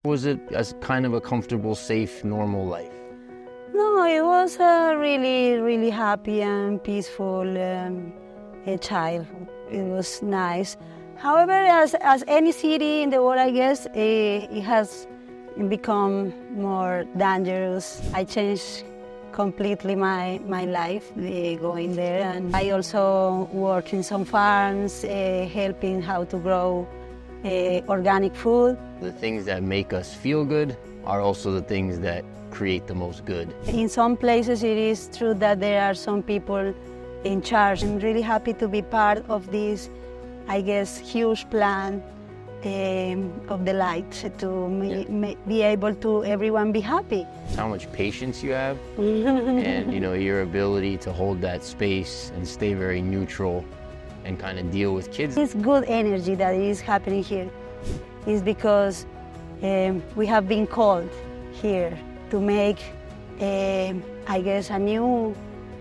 Was it as kind of a comfortable, safe, normal life? No, it was a really happy and peaceful childhood. It was nice. However, as any city in the world, I guess, it has become more dangerous. I changed completely my life going there. And I also work in some farms, helping how to grow organic food. The things that make us feel good are also the things that create the most good. In some places it is true that there are some people in charge. I'm really happy to be part of this, I guess, huge plan of the light to be able to everyone be happy. How much patience you have and your ability to hold that space and stay very neutral and kind of deal with kids. This good energy that is happening here is because we have been called here to make, I guess, a new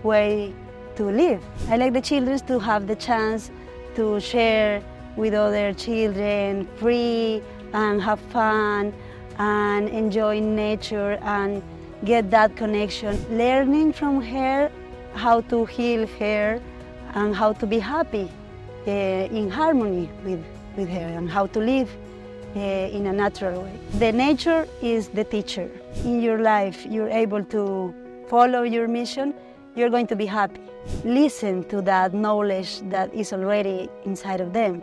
way to live. I like the children to have the chance to share with other children, free and have fun and enjoy nature and get that connection. Learning from her how to heal her and how to be happy in harmony with her and how to live in a natural way. The nature is the teacher. In your life, you're able to follow your mission, you're going to be happy. Listen to that knowledge that is already inside of them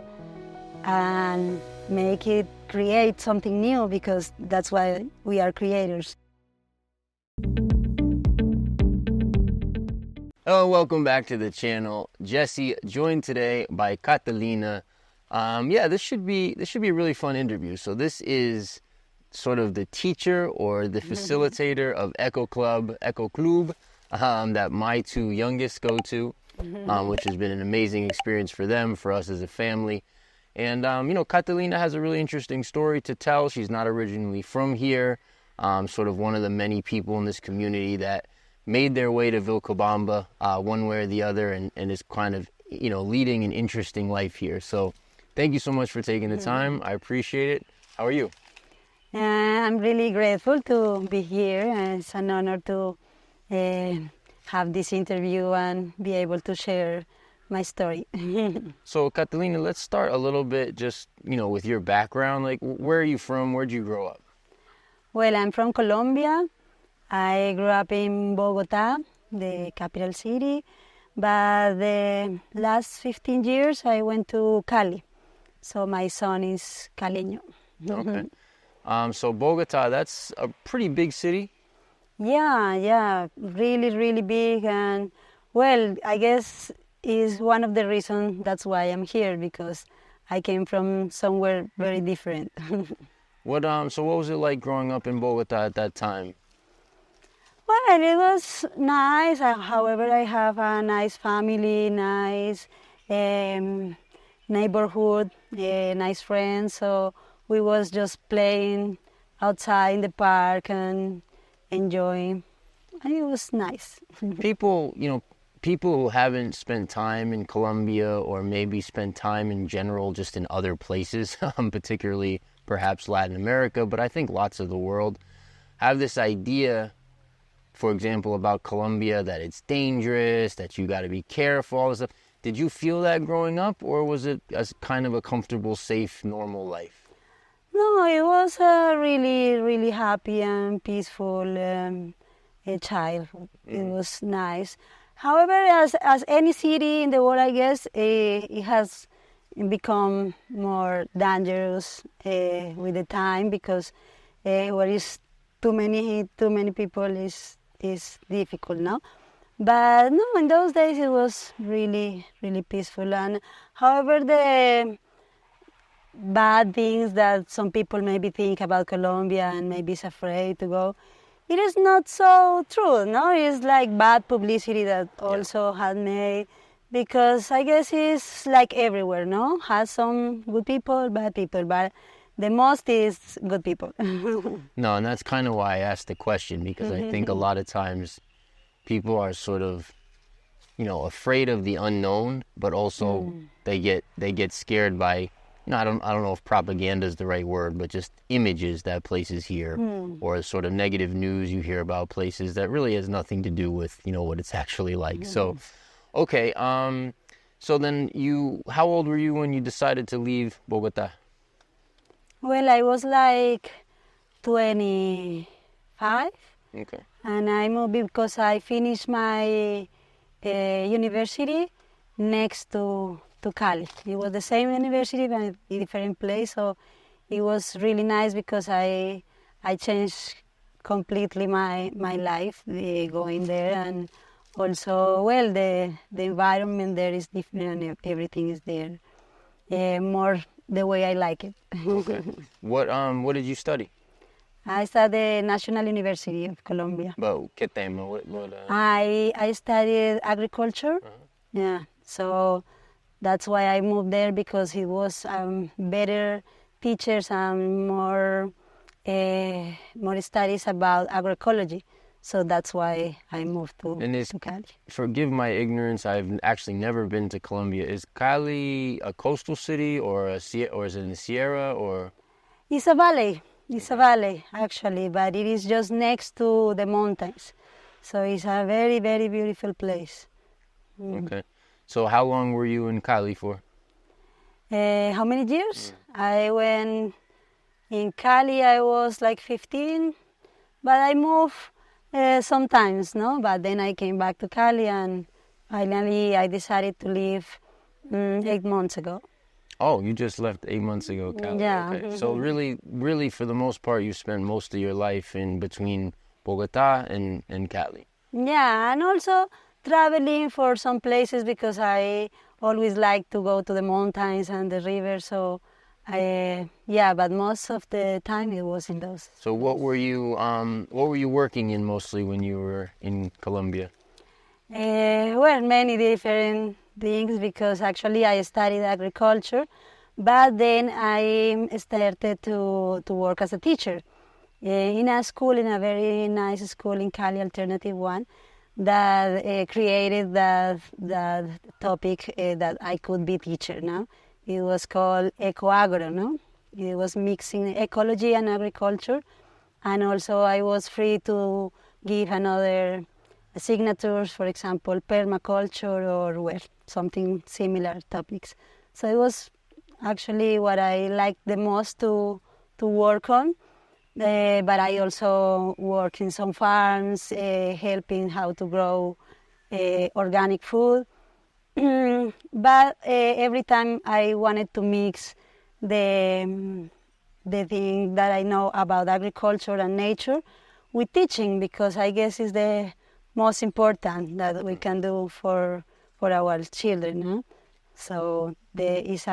and make it create something new, because that's why we are creators. Hello, welcome back to the channel. Jesse, joined today by Catalina. This should be a really fun interview. So this is sort of the teacher or the facilitator of Eco Club that my two youngest go to, which has been an amazing experience for them, for us as a family. And Catalina has a really interesting story to tell. She's not originally from here, sort of one of the many people in this community that made their way to Vilcabamba one way or the other, and is kind of, leading an interesting life here. So thank you so much for taking the time. I appreciate it. How are you? I'm really grateful to be here. It's an honor to have this interview and be able to share my story. So Catalina, let's start a little bit just, with your background. Like, where are you from? Where'd you grow up? Well, I'm from Colombia. I grew up in Bogota, the capital city, but the last 15 years I went to Cali. So my son is Caleño. Okay. So Bogota, that's a pretty big city. Yeah, really big. And well, I guess is one of the reasons that's why I'm here, because I came from somewhere very different. So what was it like growing up in Bogota at that time? Well, it was nice. However, I have a nice family, nice neighborhood, nice friends. So we was just playing outside in the park and enjoying. And it was nice. People who haven't spent time in Colombia, or maybe spent time in general just in other places, particularly perhaps Latin America, but I think lots of the world, have this idea, for example, about Colombia, that it's dangerous, that you got to be careful, all this stuff. Did you feel that growing up, or was it as kind of a comfortable, safe, normal life? No, it was a really happy and peaceful childhood. It was nice. However, as any city in the world, I guess, it has become more dangerous with the time, because where is too many people is difficult now. But no, in those days it was really peaceful. And however, the bad things that some people maybe think about Colombia and maybe is afraid to go, it is not so true, no? It's like bad publicity that also had made, because I guess it's like everywhere, no? Has some good people, bad people, but the most is good people. No, and that's kind of why I asked the question, because I think a lot of times people are sort of, afraid of the unknown, but also they get scared by no, I don't know if propaganda is the right word, but just images that places hear, or sort of negative news you hear about places that really has nothing to do with, what it's actually like. So, okay, so then how old were you when you decided to leave Bogota? Well, I was like 25, Okay. and I moved because I finished my university next to Cali. It was the same university but in a different place, so it was really nice because I changed completely my life going there, and also, well, the environment there is different and everything is there more the way I like it. Okay. What did you study? I studied National University of Colombia. Well, ¿qué tema? I studied agriculture. Yeah, so that's why I moved there, because it was better teachers and more studies about agroecology. So that's why I moved to Cali. Forgive my ignorance, I've actually never been to Colombia. Is Cali a coastal city or is it in the Sierra or? It's a valley. It's a valley, actually, but it is just next to the mountains. So it's a very, very beautiful place. Okay. So how long were you in Cali for? How many years? I went in Cali, I was like 15, but I moved sometimes, no? But then I came back to Cali, and finally I decided to leave 8 months ago. Oh, you just left 8 months ago, Cali. Yeah. Okay. So really, for the most part, you spent most of your life in between Bogota and Cali. Yeah, and also traveling for some places, because I always like to go to the mountains and the river. So, but most of the time it was in those. So what were you working in mostly when you were in Colombia? Well, many different things, because actually I studied agriculture, but then I started to work as a teacher in a school, in a very nice school in Cali, Alternative One, that created that topic that I could be teacher now. It was called Ecoagro, no? It was mixing ecology and agriculture, and also I was free to give another signatures, for example, permaculture or something similar topics. So it was actually what I liked the most to work on. But I also work in some farms, helping how to grow organic food. But every time I wanted to mix the thing that I know about agriculture and nature with teaching, because I guess it's the most important that we can do for our children. Huh? So there is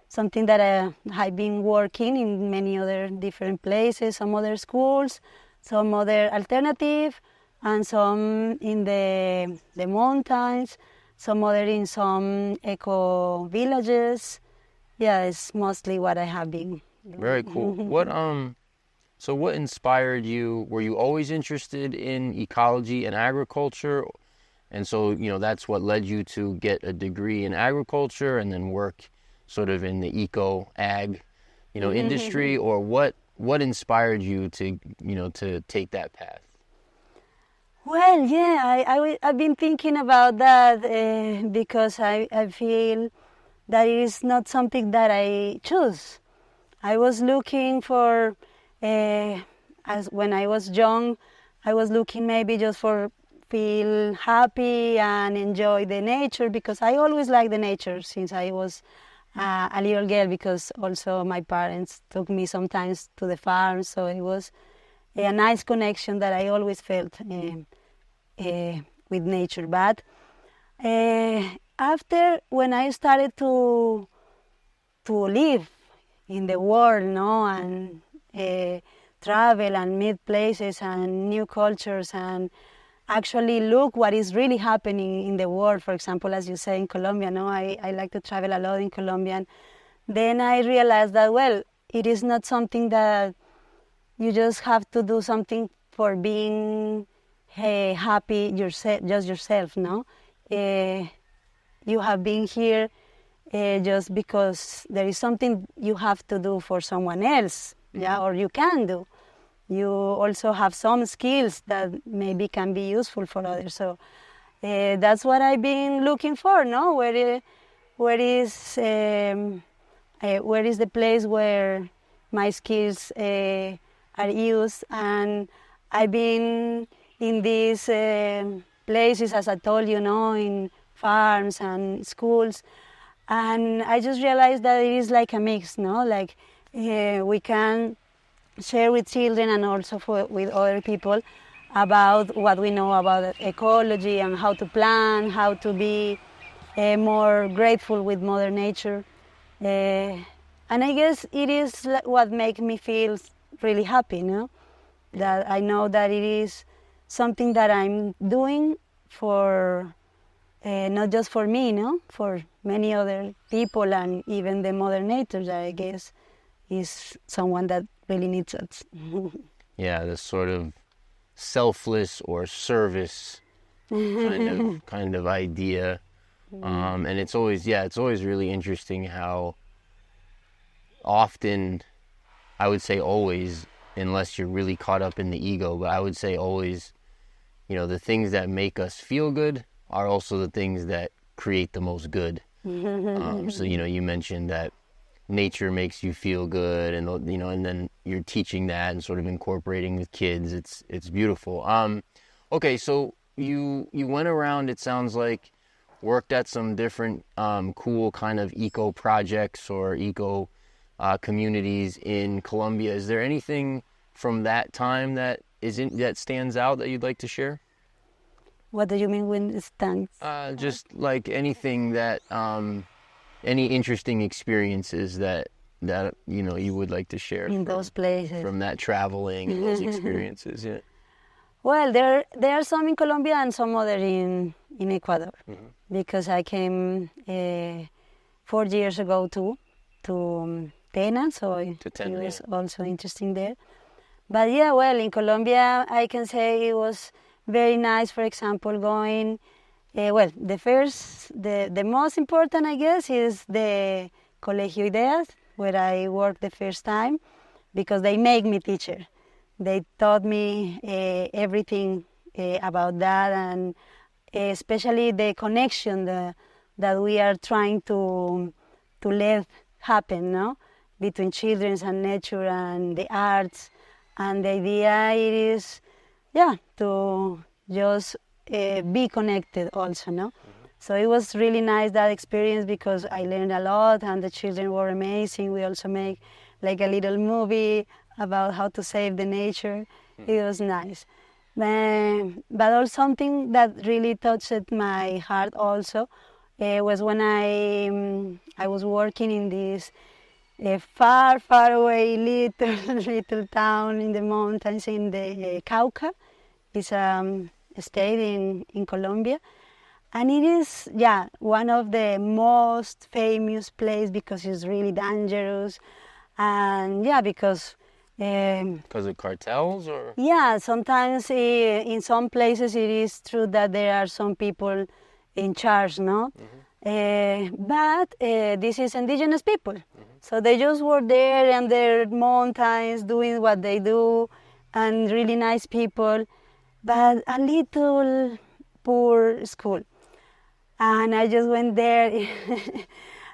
something that I've been working in many other different places, some other schools, some other alternative, and some in the mountains, some other in some eco villages. Yeah, it's mostly what I have been doing. Very cool. What inspired you? Were you always interested in ecology and agriculture? And so, that's what led you to get a degree in agriculture and then work sort of in the eco-ag, industry, or what inspired you to take that path? Well, yeah, I've been thinking about that because I feel that it is not something that I choose. I was looking for, as when I was young, I was looking maybe just for feel happy and enjoy the nature, because I always liked the nature since I was a little girl, because also my parents took me sometimes to the farm, so it was a nice connection that I always felt with nature. But after, when I started to live in the world, and travel and meet places and new cultures and actually look what is really happening in the world. For example, as you say, in Colombia, I like to travel a lot in Colombia. And then I realized that, well, it is not something that you just have to do something for being happy yourself, just yourself, no? You have been here just because there is something you have to do for someone else, yeah, or you can do. You also have some skills that maybe can be useful for others. So that's what I've been looking for, no? Where is the place where my skills are used? And I've been in these places, as I told you, no, in farms and schools, and I just realized that it is like a mix, no? Like we can share with children and also with other people about what we know about ecology and how to plant, how to be more grateful with Mother Nature. And I guess it is what makes me feel really happy, no? That I know that it is something that I'm doing for, not just for me, no? For many other people and even the Mother Nature, that I guess is someone that really needs us. Yeah, this sort of selfless or service kind of idea. And it's always really interesting how often, I would say always, unless you're really caught up in the ego, but I would say always, the things that make us feel good are also the things that create the most good. So, you mentioned that nature makes you feel good, and and then you're teaching that and sort of incorporating with kids. It's beautiful. Okay, so you went around, it sounds like, worked at some different cool kind of eco projects or eco communities in Colombia. Is there anything from that time that stands out that you'd like to share? What do you mean when it stands? Just like anything that any interesting experiences that you would like to share in those places from that traveling and those experiences. Yeah. Well, there are some in Colombia and some other in Ecuador, because I came 4 years ago to Tena, so it was also interesting there. But yeah, well, in Colombia, I can say it was very nice. For example, going. The most important, I guess, is the Colegio Ideas, where I worked the first time, because they make me teacher. They taught me everything about that, and especially the connection that we are trying to let happen, no? Between children and nature and the arts. And the idea is, to just be connected also, no? So it was really nice, that experience, because I learned a lot and the children were amazing. We also make like a little movie about how to save the nature. It was nice. But also something that really touched my heart also was when I was working in this far, far away little town in the mountains in the Cauca. It's a state in Colombia. And it is, one of the most famous places because it's really dangerous. And because of cartels, or? Yeah, sometimes in some places it is true that there are some people in charge, no? But this is indigenous people. So they just were there in their mountains doing what they do, and really nice people, but a little poor school. And I just went there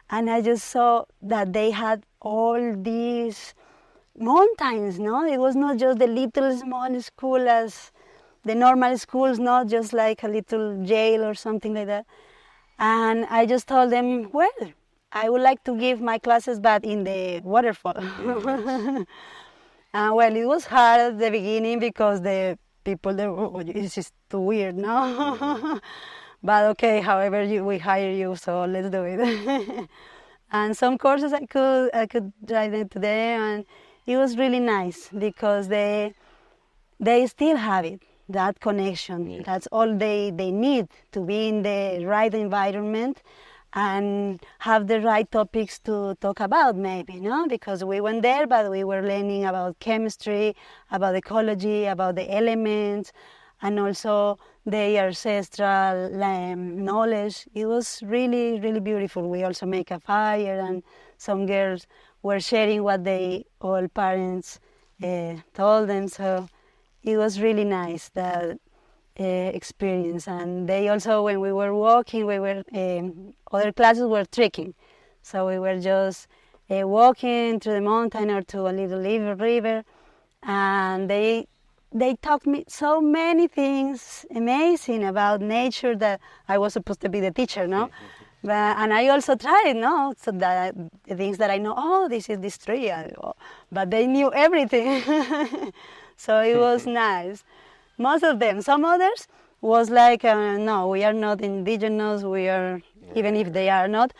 and I just saw that they had all these mountains, no? It was not just the little small school as the normal schools, not just like a little jail or something like that. And I just told them, well, I would like to give my classes, but in the waterfall. Well, it was hard at the beginning because the people there, this is too weird, no? But okay, however, we hire you, so let's do it. And some courses I could drive them to them, and it was really nice because they still have it, that connection. Yes. That's all they need, to be in the right environment and have the right topics to talk about, maybe, no? Because we went there, but we were learning about chemistry, about ecology, about the elements, and also their ancestral knowledge. It was really, really beautiful. We also make a fire, and some girls were sharing what they all parents told them. So it was really nice, that experience. And they also, when we were walking, we were other classes were trekking, so we were just walking through the mountain or to a little river, and they taught me so many things amazing about nature that I was supposed to be the teacher, no? And I also tried, no? So that the things that I know, oh, this is this tree, but they knew everything. So it was nice. Most of them. Some others was like, no, we are not indigenous, we are, even if they are not.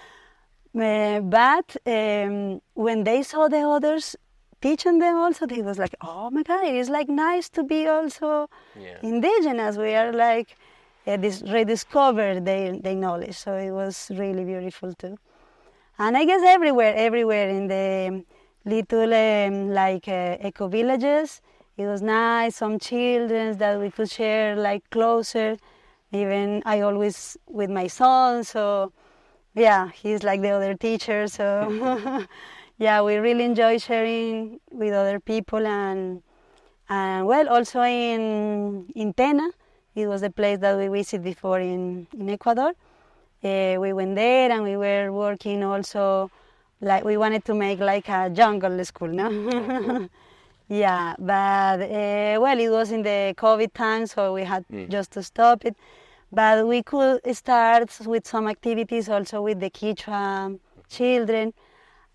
But when they saw the others teaching them also, they was like, oh my God, it is like nice to be also indigenous. We are like, rediscover their knowledge. So it was really beautiful too. And I guess everywhere in the little eco villages, it was nice. Some children that we could share like closer. Even I always with my son, so yeah, he's like the other teacher. So yeah, we really enjoy sharing with other people, and well, also in Tena, it was the place that we visited before in Ecuador. We went there and we were working also, like we wanted to make like a jungle school, no? Yeah, but well, it was in the COVID time, so we had just to stop it. But we could start with some activities also with the Quechua children.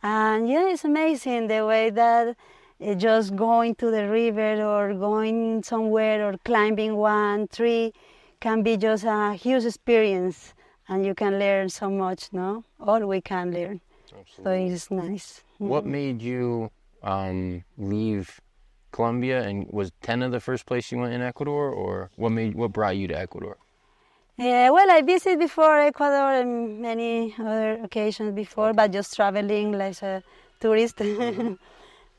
And yeah, it's amazing the way that just going to the river or going somewhere or climbing one tree can be just a huge experience, and you can learn so much, no? All we can learn. Absolutely. So it's nice. What made you leave Colombia, and was Tena the first place you went in Ecuador, or what brought you to Ecuador? Well, I visited before Ecuador and many other occasions before, but just traveling like a tourist.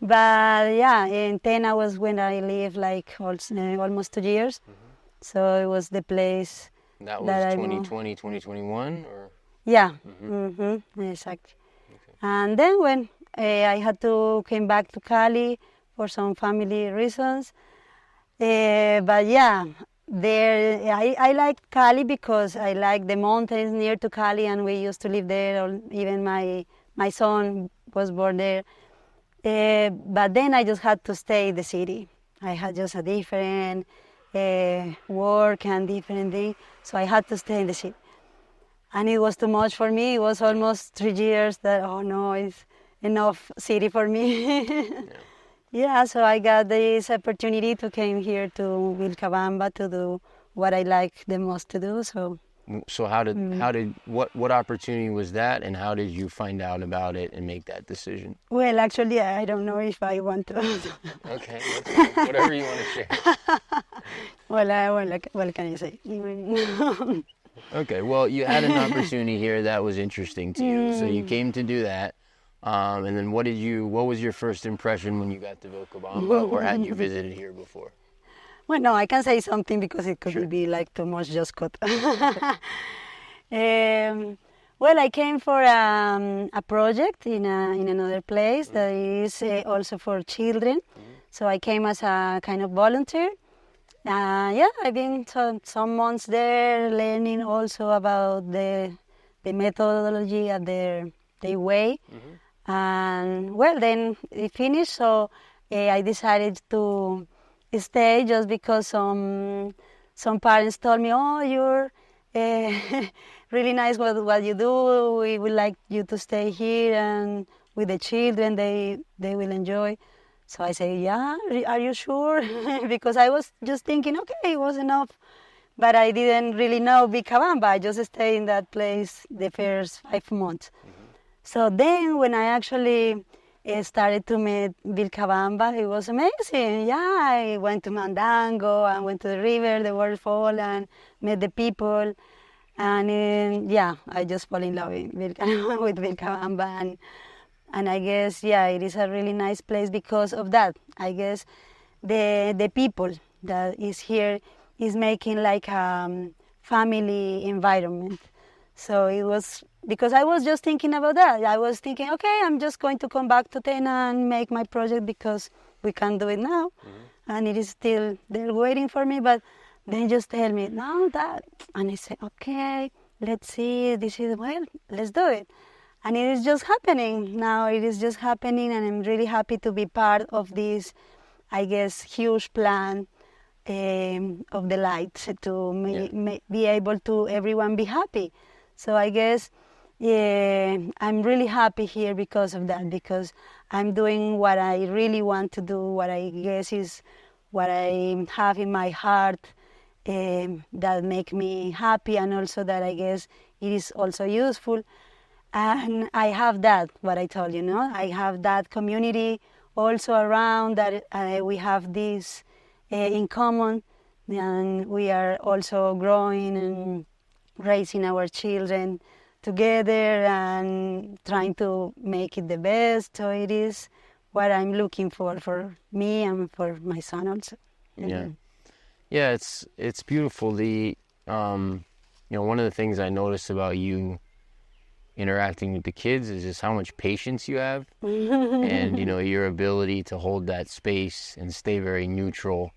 But yeah, in Tena was when I lived like almost 2 years. So it was the place. That was 2020, 2021, or? Yeah, exactly. Okay. And then when I had to came back to Cali for some family reasons, but yeah, there I like Cali because I like the mountains near to Cali, and we used to live there. Or even my son was born there. But then I just had to stay in the city. I had just a different work and different thing, so I had to stay in the city. And it was too much for me. It was almost 3 years that, oh no, it's enough city for me. Yeah, so I got this opportunity to came here to Vilcabamba to do what I like the most to do. So what opportunity was that, and how did you find out about it and make that decision? Well, actually, I don't know if I want to. Okay, whatever you want to share. What can I say? Okay, well, you had an opportunity here that was interesting to you, so you came to do that. And then what was your first impression when you got to Vilcabamba, or had you visited here before? Well, no, I can say something because it could be like too much just cut. Well, I came for a project in another place that is also for children. So I came as a kind of volunteer. Yeah, I've been some months there learning also about the methodology and their way. And well, then it finished, so I decided to stay just because some parents told me, oh, you're really nice what you do. We would like you to stay here, and with the children, they will enjoy. So I say, yeah, are you sure? Because I was just thinking, okay, it was enough. But I didn't really know Vilcabamba. I just stayed in that place the first 5 months. So then when I actually started to meet Vilcabamba, it was amazing. Yeah, I went to Mandango, and went to the river, the waterfall, and met the people. And yeah, I just fall in love with Vilcabamba. And I guess, yeah, it is a really nice place because of that. I guess the people that is here is making like a family environment. So it was because I was just thinking about that. I was thinking, okay, I'm just going to come back to Tena and make my project because we can't do it now, and it is still there waiting for me. But then just tell me, no, that, and I say, okay, let's see. This is well, let's do it, and it is just happening now. It is just happening, and I'm really happy to be part of this, I guess, huge plan of the light to be able to everyone be happy. So I guess I'm really happy here because of that, because I'm doing what I really want to do, what I guess is what I have in my heart that make me happy, and also that I guess it is also useful. And I have that, what I told you, no? I have that community also around that we have this in common, and we are also growing and raising our children together and trying to make it the best. So it is what I'm looking for me and for my son also. Yeah, it's beautiful. The one of the things I noticed about you interacting with the kids is just how much patience you have, and your ability to hold that space and stay very neutral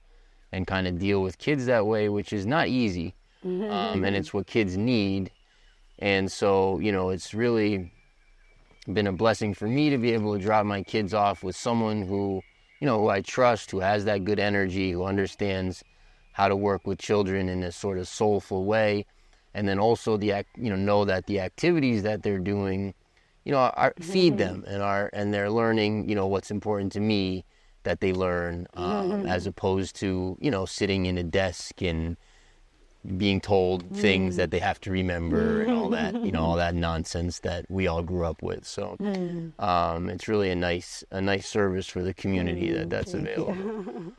and kind of deal with kids that way, which is not easy. And it's what kids need. And so, it's really been a blessing for me to be able to drop my kids off with someone who I trust, who has that good energy, who understands how to work with children in a sort of soulful way. And then also know that the activities that they're doing, feed them and they're learning, what's important to me that they learn, as opposed to, sitting in a desk and being told things that they have to remember and all that, all that nonsense that we all grew up with. So it's really a nice service for the community that's available.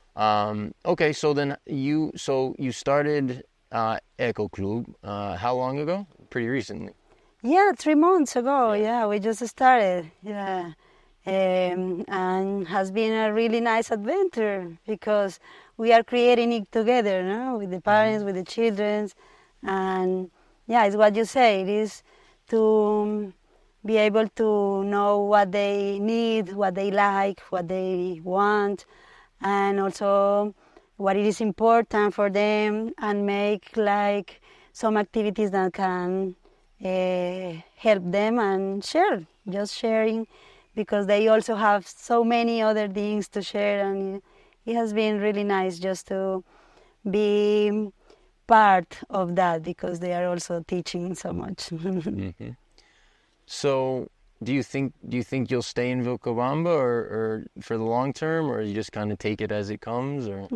Okay, so then you started Eco Club how long ago? Pretty recently. Yeah, 3 months ago. Yeah, we just started. Yeah. And has been a really nice adventure because we are creating it together, no? With the parents, with the children, and it's what you say. It is to be able to know what they need, what they like, what they want, and also what it is important for them, and make like some activities that can help them and share, just sharing. Because they also have so many other things to share, and it has been really nice just to be part of that, because they are also teaching so much. So, do you think you'll stay in Vilcabamba or for the long term, or you just kind of take it as it comes? Or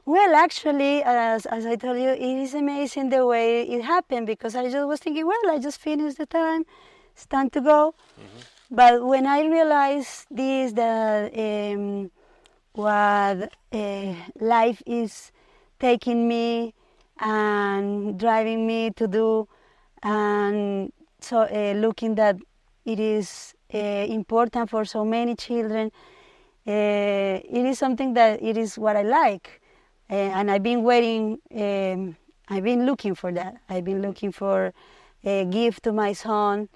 Well, actually, as I told you, it is amazing the way it happened, because I just was thinking, well, I just finished the time, it's time to go. But when I realized this, that what life is taking me and driving me to do, and so looking that it is important for so many children, it is something that it is what I like. And I've been waiting, I've been looking for that. I've been looking for a gift to my son,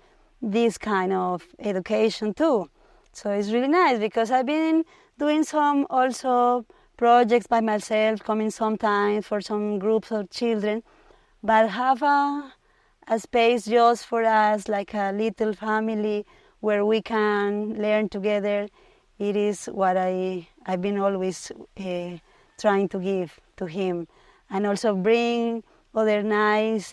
this kind of education too. So it's really nice, because I've been doing some also projects by myself, coming sometimes for some groups of children, but have a space just for us, like a little family where we can learn together. It is what I've been always trying to give to him, and also bring other nice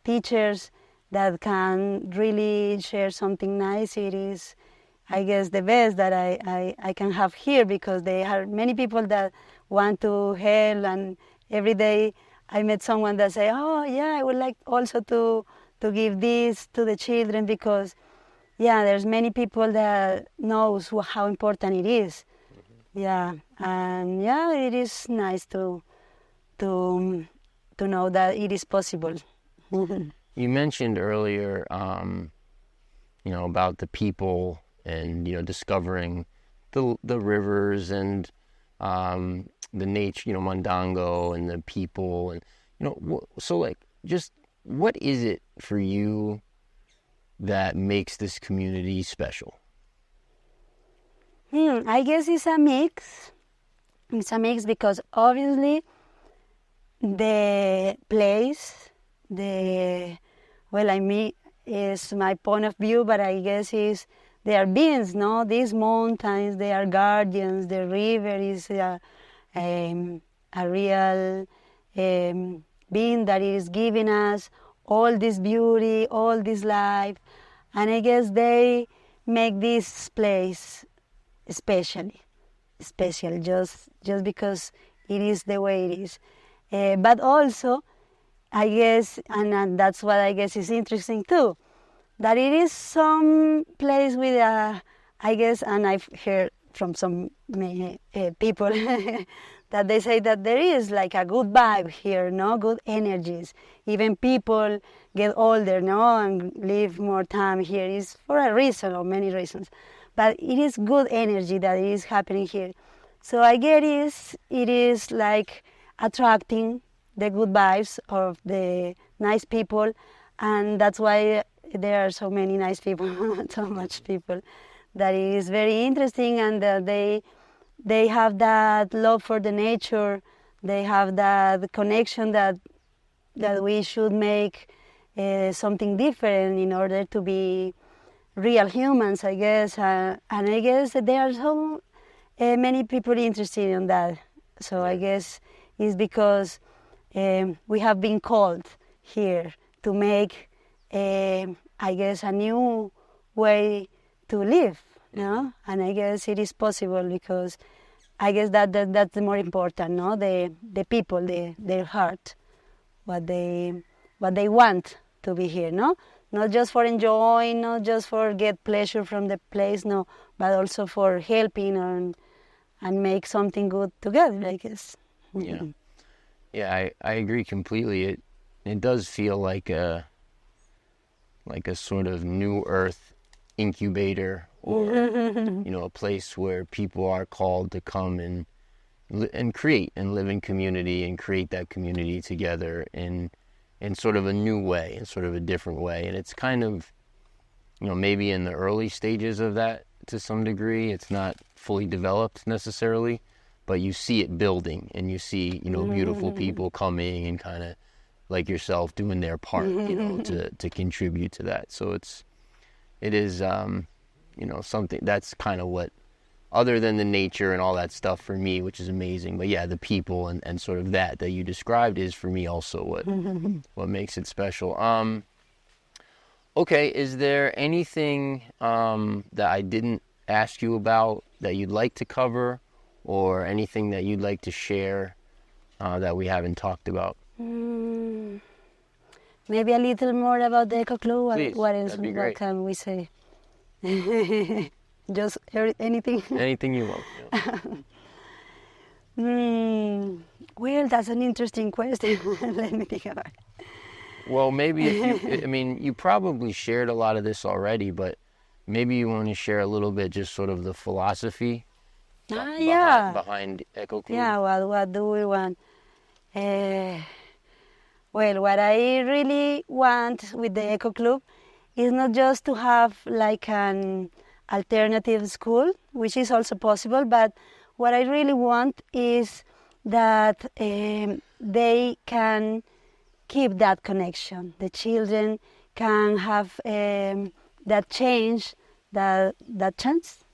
teachers that can really share something nice. It is, I guess, the best that I can have here, because there are many people that want to help, and every day I met someone that say, oh yeah, I would like also to give this to the children, because there's many people that knows how important it is. And it is nice to know that it is possible. You mentioned earlier, about the people and discovering the rivers and the nature, Mondongo and the people, and so like, just what is it for you that makes this community special? I guess it's a mix. It's a mix because obviously the place, is my point of view, but I guess they are beings, no? These mountains, they are guardians. The river is a real being that is giving us all this beauty, all this life, and I guess they make this place special just because it is the way it is. But also, I guess, and that's what I guess is interesting too, that it is some place with I guess, and I've heard from some people that they say that there is like a good vibe here, no, good energies. Even people get older, no, and live more time here. Is for a reason or many reasons, but it is good energy that is happening here. So I guess it is like attracting the good vibes of the nice people, and that's why there are so many nice people, so much people. That is very interesting, and they have that love for the nature. They have that connection that we should make something different in order to be real humans, I guess. And I guess that there are so many people interested in that. So I guess it's because we have been called here to make, I guess, a new way to live, no? And I guess it is possible because I guess that's the more important, no? The people, their heart, what they want to be here, no? Not just for enjoying, not just for get pleasure from the place, no, but also for helping and make something good together, I guess. Yeah. Yeah, I agree completely. It does feel like a sort of new earth incubator, or a place where people are called to come and create and live in community and create that community together in sort of a new way, in sort of a different way. And it's kind of, maybe in the early stages of that to some degree. It's not fully developed necessarily, but you see it building, and you see, beautiful people coming and kind of like yourself doing their part, to contribute to that. So it is, something that's kind of what, other than the nature and all that stuff for me, which is amazing. But yeah, the people and sort of that you described is for me also what makes it special. Okay, is there anything that I didn't ask you about that you'd like to cover, or anything that you'd like to share that we haven't talked about? Maybe a little more about the Eco Club. Please, what else? that'd be great. What can we say? Just anything. Anything you want. Well, that's an interesting question. Let me think about it. Well, maybe if you probably shared a lot of this already, but maybe you want to share a little bit, just sort of the philosophy behind Eco Club. Yeah, well, what do we want? Well, what I really want with the Eco Club is not just to have like an alternative school, which is also possible, but what I really want is that they can keep that connection. The children can have that change, that chance.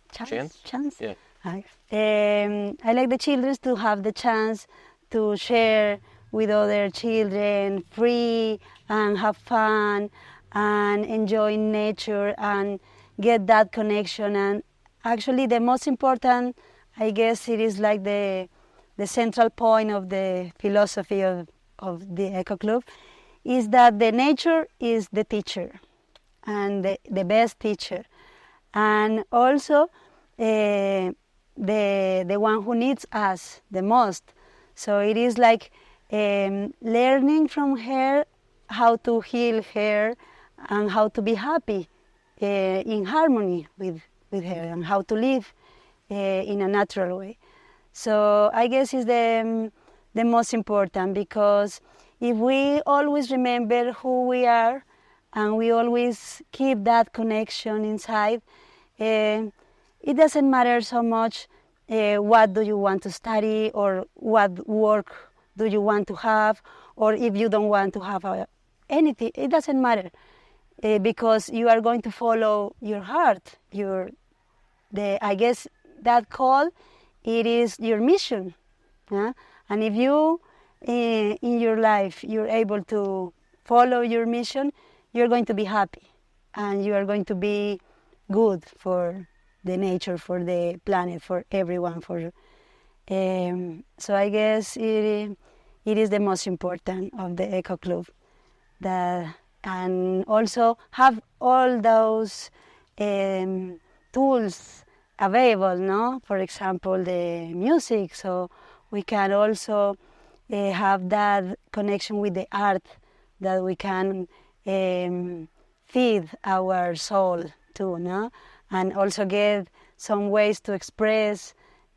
Yeah. I like the children to have the chance to share with other children, free and have fun and enjoy nature and get that connection. And actually the most important, I guess it is like the central point of the philosophy of the Eco Club, is that the nature is the teacher and the best teacher, and also the one who needs us the most. So it is like learning from her how to heal her and how to be happy in harmony with her, and how to live in a natural way. So I guess it's the most important, because if we always remember who we are and we always keep that connection inside, it doesn't matter so much what do you want to study, or what work do you want to have, or if you don't want to have anything. It doesn't matter, because you are going to follow your heart. I guess that call, it is your mission. Yeah? And if you, in your life, you're able to follow your mission, you're going to be happy, and you are going to be good for the nature, for the planet, for everyone. So I guess it is the most important of the Eco Club. And also have all those tools available, no? For example, the music, so we can also have that connection with the art, that we can feed our soul too, no? And also get some ways to express,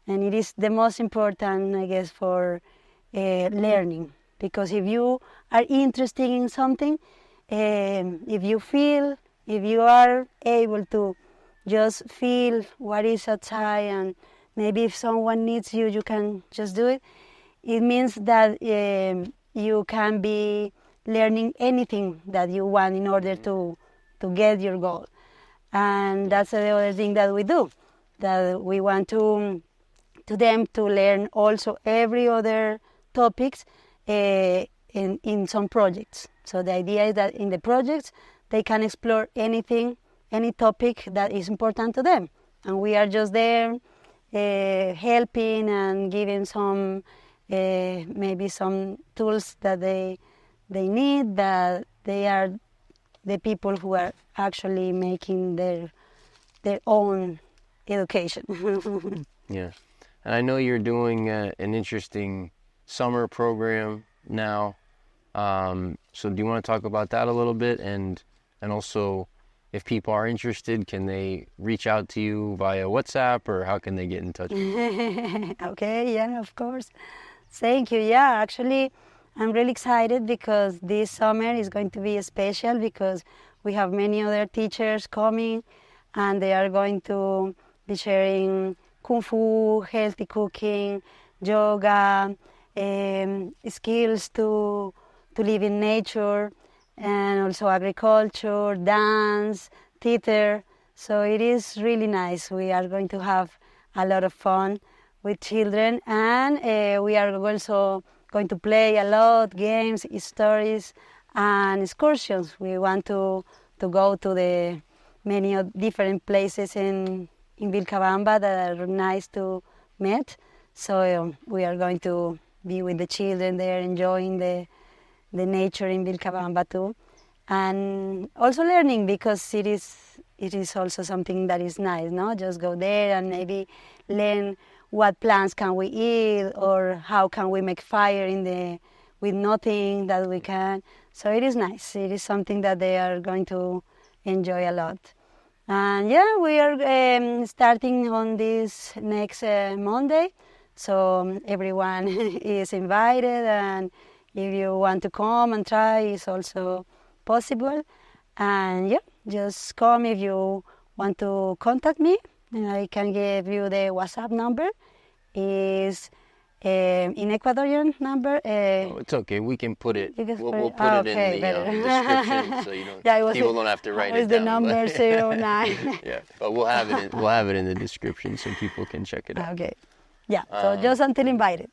and it is the most important, I guess, for learning, because if you are interested in something, if you are able to just feel what is outside, and maybe if someone needs you, you can just do it. It means that you can be learning anything that you want in order to get your goal. And that's the other thing that we do, that we want to them to learn also every other topics in some projects. So the idea is that in the projects they can explore anything, any topic that is important to them, and we are just there helping and giving some maybe some tools that they need, that they are the people who are actually making their own education. Yeah, and I know you're doing an interesting summer program now. So do you want to talk about that a little bit, and also, if people are interested, can they reach out to you via WhatsApp, or how can they get in touch with you? Okay, yeah, of course. Thank you. Yeah, actually, I'm really excited because this summer is going to be special, because we have many other teachers coming, and they are going to be sharing Kung Fu, healthy cooking, yoga, skills to live in nature, and also agriculture, dance, theater. So it is really nice. We are going to have a lot of fun with children, and we are also going to play a lot, games, stories, and excursions. We want to go to the many different places in Vilcabamba that are nice to meet. So we are going to be with the children there, enjoying the nature in Vilcabamba too, and also learning, because it is also something that is nice, no? Just go there and maybe learn what plants can we eat, or how can we make fire with nothing that we can. So it is nice. It is something that they are going to enjoy a lot. And yeah, we are starting on this next Monday, so everyone is invited, and if you want to come and try, it's also possible. And yeah, just come if you want to contact me. I can give you the WhatsApp number. Is in Ecuadorian number. It's okay. We can put it. We'll put it in the description, so you don't. Yeah, people don't have to write it down. The number 09. Yeah, but we'll have it in the description so people can check it out. Okay. Yeah. So just until invited.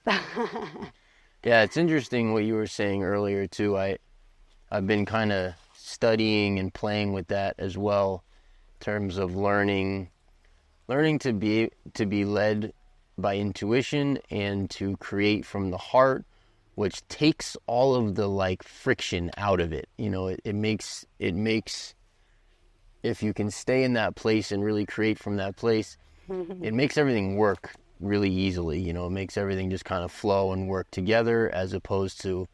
Yeah, it's interesting what you were saying earlier too. I've been kind of studying and playing with that as well, in terms of learning to be led by intuition and to create from the heart, which takes all of the friction out of it. You know, it makes if you can stay in that place and really create from that place, it makes everything work really easily. You know, it makes everything just kind of flow and work together, as opposed to,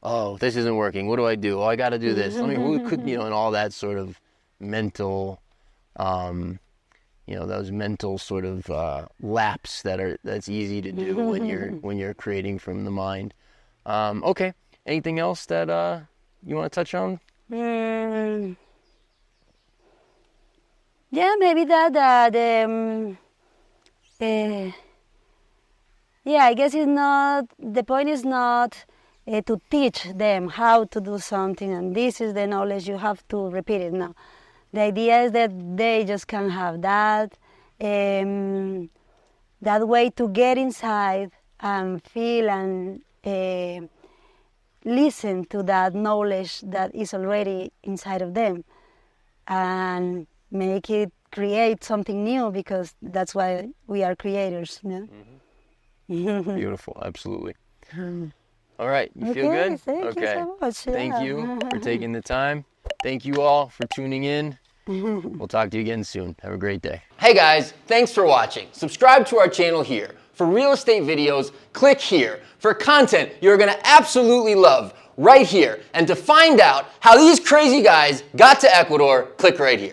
oh, this isn't working, what do I do? Oh, I got to do this. I mean, who could, and all that sort of mental those mental sort of laps that's easy to do when you're creating from the mind. Okay. Anything else that you want to touch on? Yeah, maybe that yeah, I guess the point is not to teach them how to do something and this is the knowledge, you have to repeat it. No. The idea is that they just can have that way to get inside and feel and listen to that knowledge that is already inside of them and make it create something new, because that's why we are creators. Beautiful, absolutely. All right, you feel good? Thank you so much. Thank you for taking the time. Thank you all for tuning in. We'll talk to you again soon. Have a great day. Hey guys, thanks for watching. Subscribe to our channel here. For real estate videos, click here. For content you're gonna absolutely love, right here. And to find out how these crazy guys got to Ecuador, click right here.